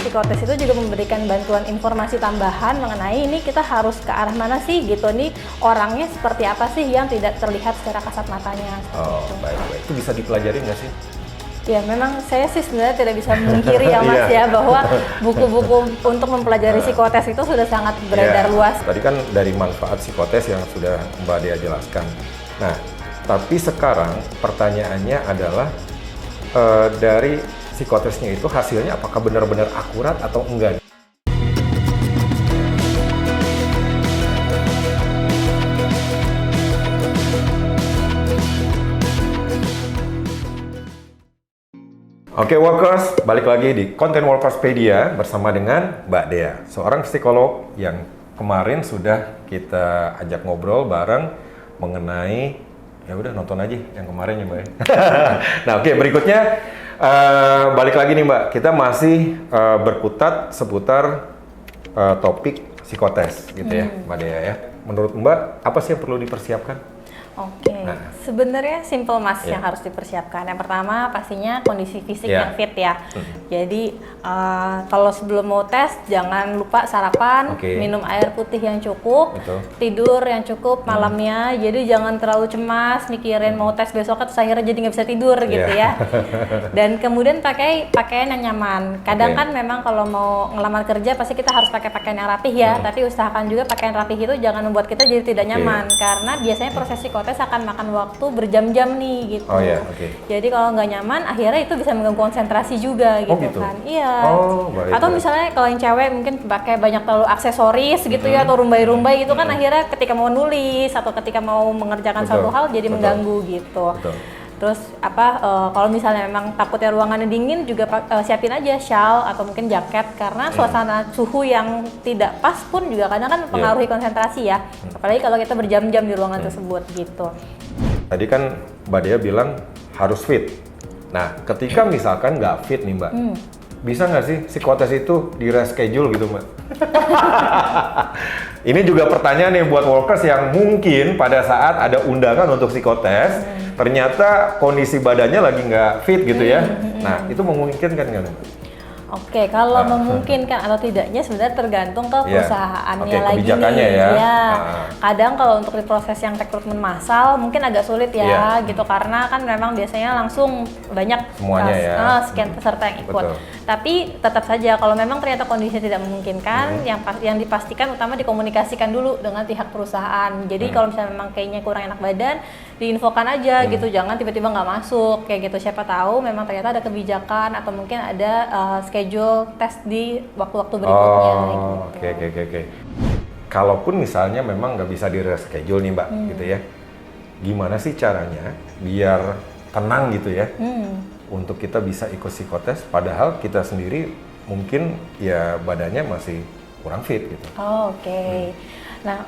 psikotes itu juga memberikan bantuan informasi tambahan mengenai ini kita harus ke arah mana sih gitu nih, orangnya seperti apa sih yang tidak terlihat secara kasat matanya. Oh, baik-baik. Itu bisa dipelajari nggak sih? Ya memang saya sih sebenarnya tidak bisa memungkiri ya Mas ya bahwa buku-buku untuk mempelajari psikotes itu sudah sangat beredar luas. Tadi kan dari manfaat psikotes yang sudah Mbak Dea jelaskan. Nah, tapi sekarang pertanyaannya adalah dari psikotesnya itu hasilnya apakah benar-benar akurat atau enggak? Oke workers, balik lagi di Content Workerspedia bersama dengan Mbak Dea, seorang psikolog yang kemarin sudah kita ajak ngobrol bareng mengenai, ya udah nonton aja yang kemarin ya Mbak. Nah oke, berikutnya balik lagi nih Mbak, kita masih berkutat seputar topik psikotes gitu ya Mbak Dea ya. Menurut Mbak, apa sih yang perlu dipersiapkan? Oke, sebenarnya simple Mas yang harus dipersiapkan. Yang pertama pastinya kondisi fisik yang fit ya. Jadi kalau sebelum mau tes jangan lupa sarapan, minum air putih yang cukup, tidur yang cukup malamnya. Jadi jangan terlalu cemas mikirin mau tes besok terus akhirnya jadi nggak bisa tidur gitu ya. Dan kemudian pakai pakaian yang nyaman. Kadang kan memang kalau mau ngelamar kerja pasti kita harus pakai pakaian yang rapih ya. Tapi usahakan juga pakaian rapih itu jangan membuat kita jadi tidak nyaman karena biasanya proses psikotes akan makan waktu berjam-jam nih gitu. Jadi kalau nggak nyaman, akhirnya itu bisa mengganggu konsentrasi juga gitu kan. Iya. Atau misalnya kalau yang cewek mungkin pakai banyak terlalu aksesoris gitu ya, atau rumbai-rumbai gitu kan akhirnya ketika mau nulis atau ketika mau mengerjakan satu hal jadi mengganggu gitu. Terus kalau misalnya memang takutnya ruangannya dingin juga siapin aja shawl atau mungkin jaket karena suasana suhu yang tidak pas pun juga kadang kan mempengaruhi konsentrasi ya. Apalagi kalau kita berjam-jam di ruangan tersebut gitu. Tadi kan Mbak Dea bilang harus fit. Nah, ketika misalkan nggak fit nih Mbak, bisa nggak sih psikotes itu di reschedule gitu Mbak? Ini juga pertanyaan nih buat workers yang mungkin pada saat ada undangan untuk psikotes, ternyata kondisi badannya lagi nggak fit gitu ya. Nah, itu memungkinkan nggak Mbak? Oke, kalau memungkinkan atau tidaknya sebenarnya tergantung ke perusahaannya lagi nih. Ya. Kadang kalau untuk di proses yang rekrutmen massal mungkin agak sulit ya gitu karena kan memang biasanya langsung banyak semuanya sekian peserta yang ikut. Tapi tetap saja kalau memang ternyata kondisinya tidak memungkinkan, yang dipastikan utama dikomunikasikan dulu dengan pihak perusahaan. Jadi kalau misalnya memang kayaknya kurang enak badan, diinfokan aja gitu, jangan tiba-tiba nggak masuk kayak gitu. Siapa tahu memang ternyata ada kebijakan atau mungkin ada schedule tes di waktu-waktu berikutnya. Oke. Kalaupun misalnya memang nggak bisa di reschedule nih Mbak, gitu ya, gimana sih caranya biar tenang gitu ya, untuk kita bisa ikut psikotes, padahal kita sendiri mungkin ya badannya masih kurang fit gitu. Nah,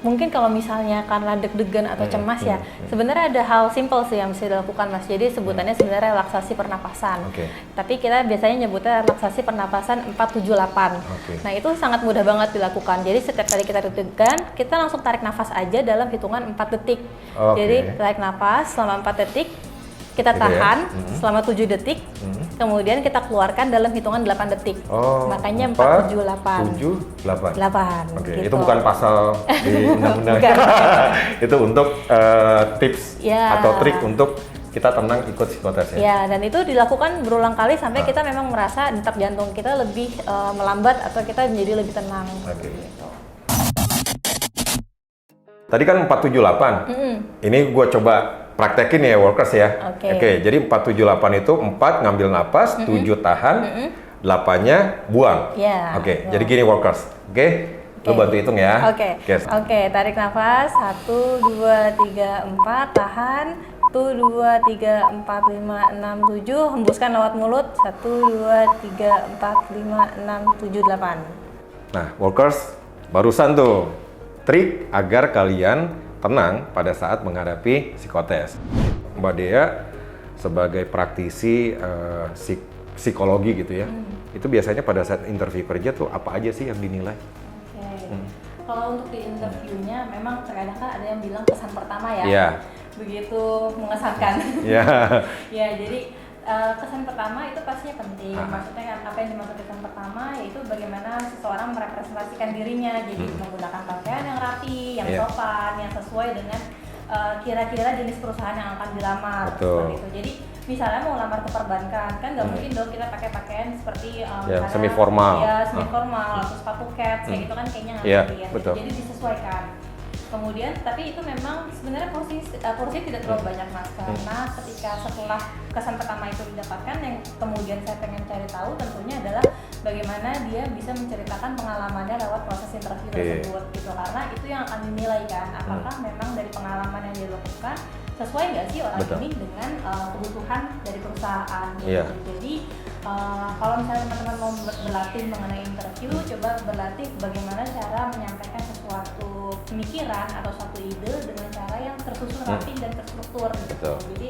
mungkin kalau misalnya karena deg-degan atau cemas ya, sebenarnya ada hal simpel sih yang bisa dilakukan Mas. Jadi sebutannya sebenarnya relaksasi pernapasan. Tapi kita biasanya nyebutnya relaksasi pernapasan 478. Nah, itu sangat mudah banget dilakukan. Jadi setiap kali kita deg-degan, kita langsung tarik nafas aja dalam hitungan 4 detik. Jadi tarik nafas selama 4 detik, kita tahan selama 7 detik, kemudian kita keluarkan dalam hitungan 8 detik. Makanya 478. 8. Gitu. Itu bukan pasal di undang-undang. Itu untuk tips atau trik untuk kita tenang ikut psikotes ya. Ya, dan itu dilakukan berulang kali sampai kita memang merasa detak jantung kita lebih melambat atau kita menjadi lebih tenang. Gitu. Tadi kan 478. Ini gue coba praktekin ya workers ya. Jadi 478 itu 4 ngambil napas, 7 tahan, 8-nya buang. Jadi gini workers. Lu bantu hitung ya. Tarik nafas 1 2 3 4, tahan 1 2 3 4 5 6 7, hembuskan lewat mulut 1 2 3 4 5 6 7 8. Nah, workers, barusan tuh trik agar kalian tenang pada saat menghadapi psikotes. Mbak Dea sebagai praktisi psikologi gitu ya, itu biasanya pada saat interview kerja tuh apa aja sih yang dinilai? Kalau untuk di interviewnya memang terkadang kan ada yang bilang kesan pertama ya, begitu mengesankan. Ya jadi kesan pertama itu pastinya penting. Maksudnya kan apa yang dimaksud kesan pertama yaitu bagaimana seseorang merepresentasikan dirinya. Jadi menggunakan pakaian yang rapi, yang sopan, yang sesuai dengan kira-kira jenis perusahaan yang akan dilamar. Seperti itu. Jadi misalnya mau lamar ke perbankan kan nggak mungkin dong kita pakai pakaian seperti semi formal. Ya semi formal atau sepatu cats kayak gitu kan kayaknya nggak mungkin. Jadi disesuaikan. Kemudian, tapi itu memang sebenarnya porsi tidak terlalu banyak mas, karena ketika setelah kesan pertama itu didapatkan, yang kemudian saya pengen cari tahu tentunya adalah bagaimana dia bisa menceritakan pengalamannya lewat proses interview tersebut, gitu. Karena itu yang akan dinilai kan, apakah memang dari pengalaman yang dia lakukan sesuai nggak sih orang ini dengan kebutuhan dari perusahaan. Gitu. Jadi kalau misalnya teman-teman mau berlatih mengenai interview, coba berlatih bagaimana cara menyampaikan sesuatu pemikiran atau suatu ide dengan cara yang tersusun rapi dan terstruktur gitu. Jadi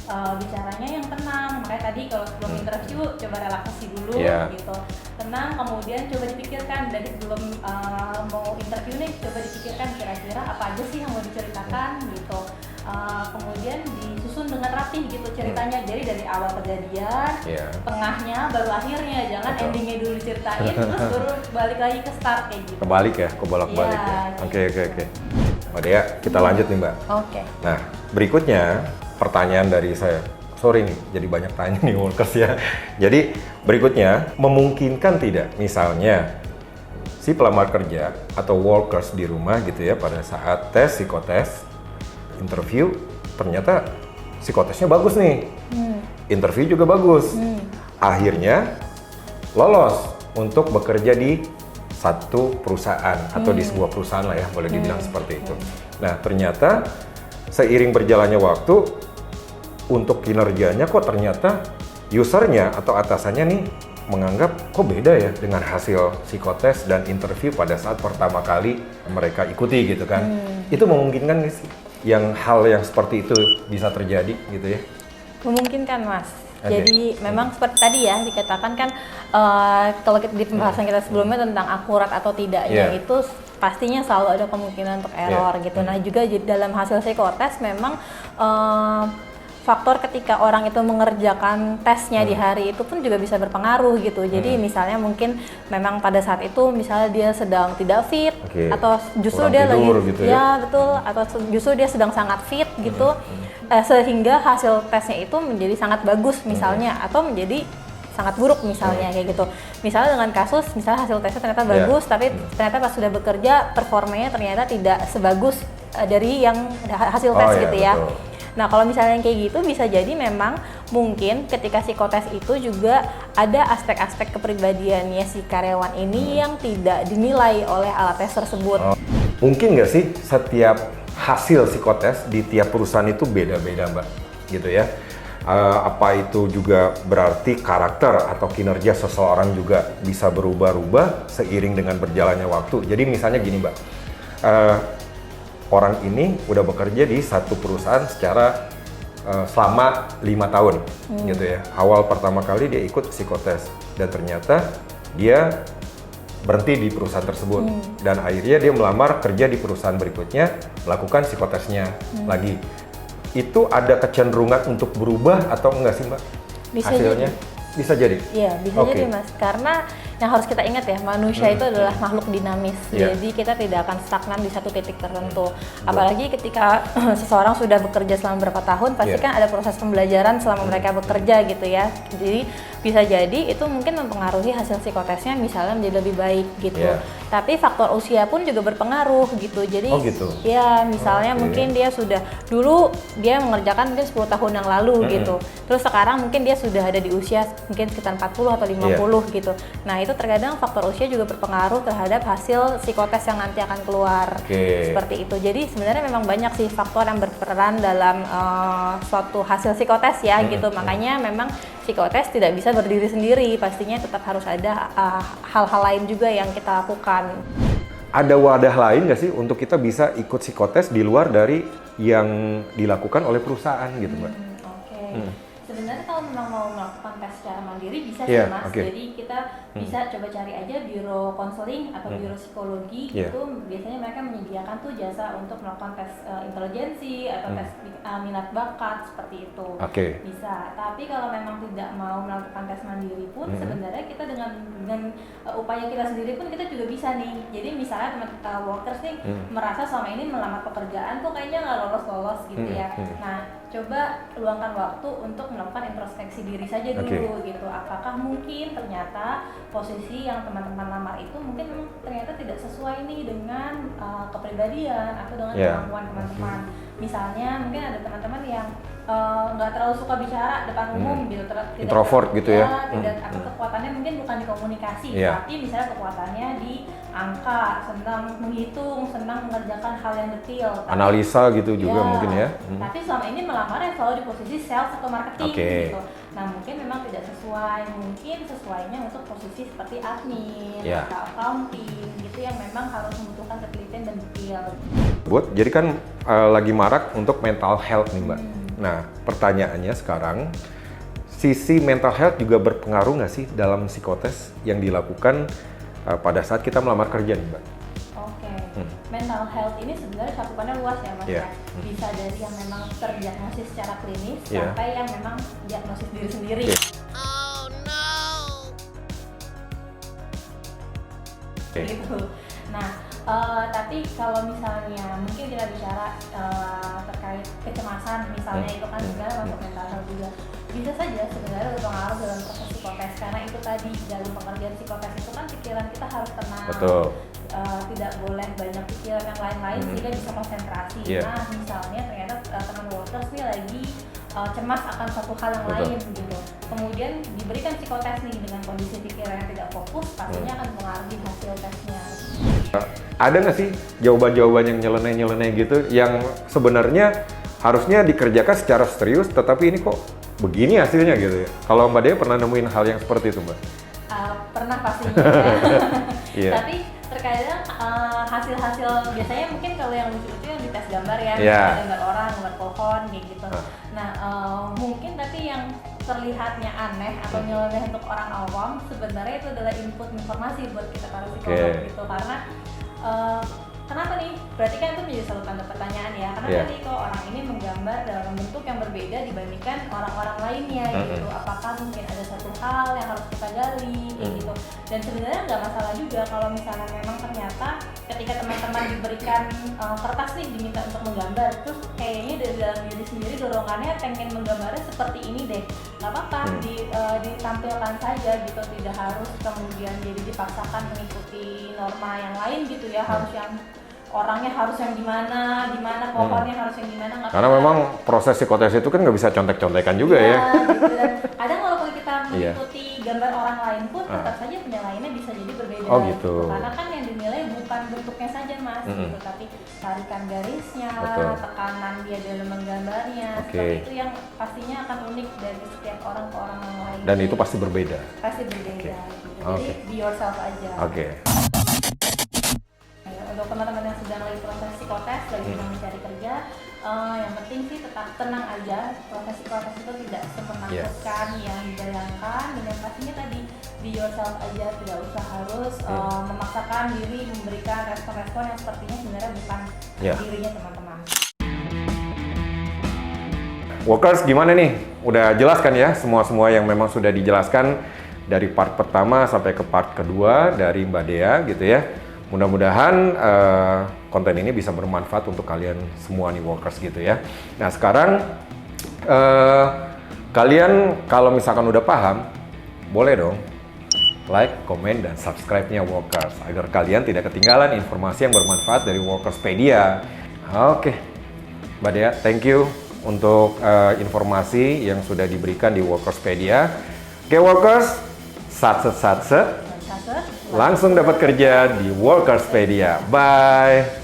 bicaranya yang tenang, makanya tadi kalau sebelum interview coba relaksasi dulu gitu, tenang, kemudian coba dipikirkan dari sebelum mau interview nih, coba dipikirkan kira-kira apa aja sih yang mau diceritakan gitu. Kemudian disusun dengan rapi gitu ceritanya, jadi dari awal kejadian, tengahnya, baru akhirnya, jangan endingnya dulu diceritain terus baru balik lagi ke start kayak gitu. Kebalik ya, kebolak-balik ya. Oke. Mbak Dea, kita lanjut nih Mbak. Oke. Nah, berikutnya pertanyaan dari saya. Sorry nih, jadi banyak tanya nih workers ya. Jadi berikutnya, memungkinkan tidak misalnya si pelamar kerja atau workers di rumah gitu ya pada saat tes psikotes, interview, ternyata psikotesnya bagus nih, interview juga bagus, akhirnya lolos untuk bekerja di satu perusahaan atau di sebuah perusahaan lah ya, boleh dibilang seperti itu. Nah ternyata seiring berjalannya waktu, untuk kinerjanya kok ternyata usernya atau atasannya nih menganggap kok beda ya dengan hasil psikotes dan interview pada saat pertama kali mereka ikuti gitu kan. Itu memungkinkan nggak sih yang hal yang seperti itu bisa terjadi gitu ya? Memungkinkan mas. Jadi memang seperti tadi ya dikatakan kan kalau di pembahasan kita sebelumnya tentang akurat atau tidaknya itu pastinya selalu ada kemungkinan untuk error gitu. Nah juga dalam hasil psikotes memang faktor ketika orang itu mengerjakan tesnya di hari itu pun juga bisa berpengaruh gitu. Jadi misalnya mungkin memang pada saat itu misalnya dia sedang tidak fit atau justru kurang dia lagi gitu ya betul, atau justru dia sedang sangat fit gitu sehingga hasil tesnya itu menjadi sangat bagus misalnya atau menjadi sangat buruk misalnya kayak gitu. Misalnya dengan kasus misalnya hasil tesnya ternyata bagus tapi ternyata pas sudah bekerja performanya ternyata tidak sebagus dari yang hasil tes gitu ya. Betul. Nah kalau misalnya yang kayak gitu bisa jadi memang mungkin ketika psikotes itu juga ada aspek-aspek kepribadiannya si karyawan ini yang tidak dinilai oleh alat tes tersebut. Mungkin nggak sih setiap hasil psikotes di tiap perusahaan itu beda-beda Mbak gitu ya? Apa itu juga berarti karakter atau kinerja seseorang juga bisa berubah-ubah seiring dengan berjalannya waktu. Jadi misalnya gini Mbak, orang ini udah bekerja di satu perusahaan secara selama 5 tahun gitu ya. Awal pertama kali dia ikut psikotes dan ternyata dia berhenti di perusahaan tersebut dan akhirnya dia melamar kerja di perusahaan berikutnya, melakukan psikotesnya lagi. Itu ada kecenderungan untuk berubah atau enggak sih Mbak? Bisa hasilnya? Bisa jadi? Iya, bisa jadi Mas. Karena yang harus kita ingat ya, manusia itu adalah makhluk dinamis. Jadi kita tidak akan stagnan di satu titik tertentu. Apalagi ketika seseorang sudah bekerja selama berapa tahun, pasti kan ada proses pembelajaran selama mereka bekerja gitu ya. Jadi bisa jadi itu mungkin mempengaruhi hasil psikotesnya misalnya menjadi lebih baik gitu. Tapi faktor usia pun juga berpengaruh gitu. Jadi ya misalnya mungkin dia sudah dulu dia mengerjakan mungkin 10 tahun yang lalu gitu. Terus sekarang mungkin dia sudah ada di usia mungkin sekitar 40 atau 50 gitu. Nah itu terkadang faktor usia juga berpengaruh terhadap hasil psikotes yang nanti akan keluar. Seperti itu. Jadi sebenarnya memang banyak sih faktor yang berperan dalam suatu hasil psikotes ya gitu. Makanya memang psikotes tidak bisa berdiri sendiri. Pastinya tetap harus ada hal-hal lain juga yang kita lakukan. Ada wadah lain nggak sih untuk kita bisa ikut psikotes di luar dari yang dilakukan oleh perusahaan gitu Mbak? Sebenarnya kalau memang mau melakukan tes secara mandiri bisa sih Mas. Jadi kita bisa coba cari aja biro konseling atau biro psikologi itu biasanya mereka menyediakan tuh jasa untuk melakukan tes intelijensi atau tes minat bakat seperti itu. Bisa. Tapi kalau memang tidak mau melakukan tes mandiri pun sebenarnya kita dengan upaya kita sendiri pun kita juga bisa nih. Jadi misalnya teman workers nih merasa selama ini melamar pekerjaan tuh kayaknya nggak lolos gitu ya. Nah, coba luangkan waktu untuk melakukan introspeksi diri saja dulu gitu. Apakah mungkin ternyata posisi yang teman-teman lamar itu mungkin ternyata tidak sesuai nih dengan kepribadian atau dengan kemampuan teman-teman. Misalnya mungkin ada teman-teman yang nggak terlalu suka bicara depan umum gitu, introvert gitu ya. Atau kekuatannya mungkin bukan di komunikasi, tapi misalnya kekuatannya di angka, senang menghitung, senang mengerjakan hal yang detail. Analisa gitu juga mungkin ya. Tapi selama ini melamarnya selalu di posisi sales atau marketing gitu. Nah mungkin memang tidak sesuai, mungkin sesuainya untuk posisi seperti admin atau accounting gitu yang memang harus membutuhkan ketelitian dan detail. Jadi kan lagi marak untuk mental health nih Mbak. Nah pertanyaannya sekarang, sisi mental health juga berpengaruh nggak sih dalam psikotes yang dilakukan pada saat kita melamar kerja nih Mbak? Mental health ini sebenarnya cakupannya luas ya Mas ya. Bisa dari yang memang terdiagnosis secara klinis sampai yang memang diagnosis diri sendiri. Oh no. Gitu. Nah, tapi kalau misalnya mungkin kita bicara terkait kecemasan misalnya itu kan sebenarnya untuk mental health juga bisa saja sebenarnya berpengaruh dalam proses psikotes karena itu tadi dalam pengerjaan psikotes itu kan pikiran kita harus tenang. Betul. Tidak boleh banyak pikiran yang lain-lain sehingga bisa konsentrasi. Nah misalnya ternyata teman workers nih lagi cemas akan suatu hal yang lain gitu. Kemudian diberikan psikotes nih dengan kondisi pikiran yang tidak fokus, pastinya akan mempengaruhi hasil tesnya. Ada nggak sih jawaban-jawaban yang nyeleneh-nyeleneh gitu yang sebenarnya harusnya dikerjakan secara serius, tetapi ini kok begini hasilnya gitu ya? Kalau Mbak Dea pernah nemuin hal yang seperti itu Mbak? Pernah pastinya ya. Tapi terkadang hasil-hasil biasanya mungkin kalau yang lucu-lucu yang di tes gambar ya, gambar orang, gambar pohon kayak gitu. Nah mungkin tapi yang terlihatnya aneh atau nyeleneh untuk orang awam sebenarnya itu adalah input informasi buat kita para psikolog gitu karena kenapa nih? Berarti kan itu menjadi satu tanda pertanyaan ya. Kenapa nih kok orang ini menggambar dalam bentuk yang berbeda dibandingkan orang-orang lainnya gitu? Apakah mungkin ada satu hal yang harus kita gali gitu? Dan sebenarnya nggak masalah juga kalau misalnya memang ternyata ketika teman-teman diberikan kertas nih diminta untuk menggambar, terus kayaknya dari dalam diri sendiri dorongannya pengen menggambarnya seperti ini deh. Nggak apa-apa, ditampilkan saja gitu. Tidak harus kemudian jadi dipaksakan mengikuti norma yang lain gitu ya. Harus yang orangnya harus yang gimana, pohonnya harus yang gimana. Karena memang proses psikotes itu kan nggak bisa contek-contekan juga ya. Gitu. Dan kadang walaupun kita mengikuti gambar orang lain pun tetap saja penilaiannya bisa jadi berbeda. Gitu. Karena kan yang dinilai bukan bentuknya saja Mas, gitu, tapi tarikan garisnya, tekanan dia dalam menggambarnya. Seperti itu yang pastinya akan unik dari setiap orang ke orang yang lain. Dan itu pasti berbeda. Pasti berbeda. Gitu. Jadi be yourself aja. Untuk teman-teman yang sedang lagi proses psikotes, lagi sedang mencari kerja, yang penting sih tetap tenang aja. Proses psikotes itu tidak semenakutkan yang dibayangkan, dan pastinya tadi be yourself aja, tidak usah harus memaksakan diri memberikan respon-respon yang sepertinya sebenarnya bukan dirinya teman-teman. Workers gimana nih? Udah jelas kan ya semua yang memang sudah dijelaskan dari part pertama sampai ke part kedua dari Mbak Dea gitu ya. Mudah-mudahan konten ini bisa bermanfaat untuk kalian semua nih workers gitu ya. Nah sekarang kalian kalau misalkan udah paham, boleh dong like, komen, dan subscribe-nya workers agar kalian tidak ketinggalan informasi yang bermanfaat dari Workerspedia. Oke, Mbak Dea, thank you untuk informasi yang sudah diberikan di Workerspedia. Oke workers, satset langsung dapat kerja di Workerspedia. Bye.